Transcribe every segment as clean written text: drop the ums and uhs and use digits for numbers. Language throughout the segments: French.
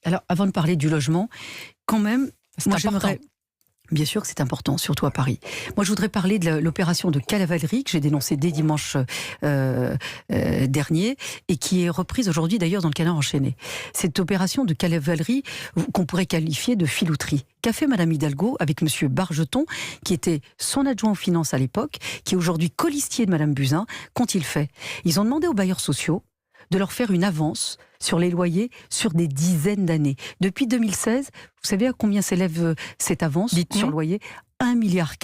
Alors, avant de parler du logement, quand même, C'est moi important. j'aimerais... Bien sûr que c'est important, surtout à Paris. Moi, je voudrais parler de l'opération de cavalerie que j'ai dénoncée dès dimanche dernier et qui est reprise aujourd'hui d'ailleurs dans le Canard enchaîné. Cette opération de cavalerie qu'on pourrait qualifier de filouterie. Qu'a fait Madame Hidalgo avec Monsieur Bargeton, qui était son adjoint aux finances à l'époque, qui est aujourd'hui colistier de Madame Buzyn? Qu'ont-ils fait? Ils ont demandé aux bailleurs sociaux de leur faire une avance sur les loyers sur des dizaines d'années. Depuis 2016, vous savez à combien s'élève cette avance sur le loyer? 1,15 milliard.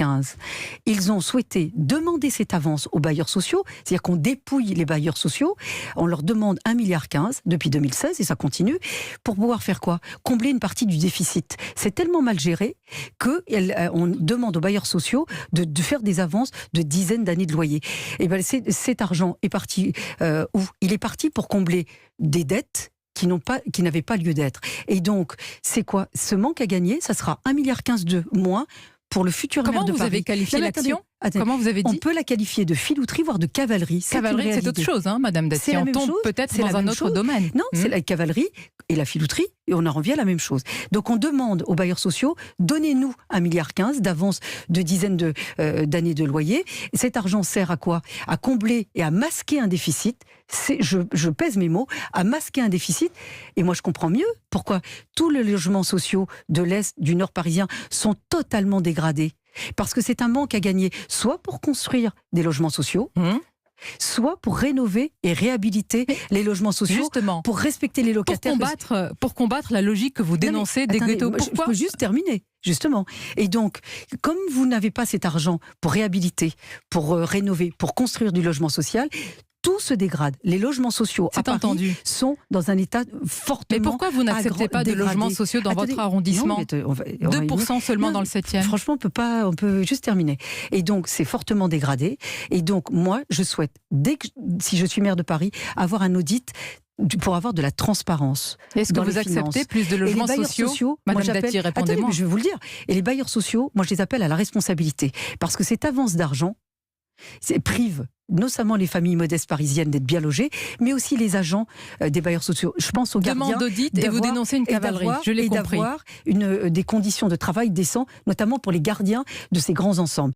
Ils ont souhaité demander cette avance aux bailleurs sociaux, c'est-à-dire qu'on dépouille les bailleurs sociaux, on leur demande 1,15 milliard depuis 2016, et ça continue, pour pouvoir faire quoi? Combler une partie du déficit. C'est tellement mal géré qu'on demande aux bailleurs sociaux de faire des avances de dizaines d'années de loyer. Et ben cet argent est parti où? Il est parti pour combler des dettes qui n'avaient pas lieu d'être. Et donc, c'est quoi? Ce manque à gagner, ça sera 1,15 milliard de moins pour le futur maire de Paris. Comment vous avez qualifié l'action? Attendez. Comment vous avez dit? On peut la qualifier de filouterie, voire de cavalerie. Cavalerie, c'est autre chose, hein, Madame Dati. C'est la On même tombe chose. peut-être C'est dans la un même autre chose. domaine. Non, c'est la cavalerie et la filouterie, et on en revient à la même chose. Donc on demande aux bailleurs sociaux, donnez-nous 1,15 milliard d'avance de dizaines d'années de loyer. Et cet argent sert à quoi? À combler et à masquer un déficit. Je pèse mes mots, à masquer un déficit. Et moi je comprends mieux pourquoi tous les logements sociaux de l'Est, du Nord parisien sont totalement dégradés. Parce que c'est un manque à gagner, soit pour construire des logements sociaux, soit pour rénover et réhabiliter les logements sociaux, Justement, pour respecter les locataires. pour combattre la logique que vous dénoncez des ghettos. Je peux juste terminer, justement. Et donc, comme vous n'avez pas cet argent pour réhabiliter, pour rénover, pour construire du logement social, tout se dégrade. Les logements sociaux à Paris sont dans un état fortement... Mais pourquoi vous n'acceptez pas de logements sociaux dans votre arrondissement? 2% seulement dans le 7e. Franchement, on peut juste terminer. Et donc, c'est fortement dégradé. Et donc, moi, je souhaite, si je suis maire de Paris, avoir un audit pour avoir de la transparence. Est-ce que vous acceptez plus de logements sociaux? Madame Dati, répondez-moi. Je vais vous le dire. Et les bailleurs sociaux, moi, je les appelle à la responsabilité. Parce que cette avance d'argent prive notamment les familles modestes parisiennes d'être bien logées, mais aussi les agents des bailleurs sociaux. Je pense aux gardiens. Demande d'audit et vous dénoncez une cavalerie. Je l'ai compris. Et d'avoir des conditions de travail décentes, notamment pour les gardiens de ces grands ensembles.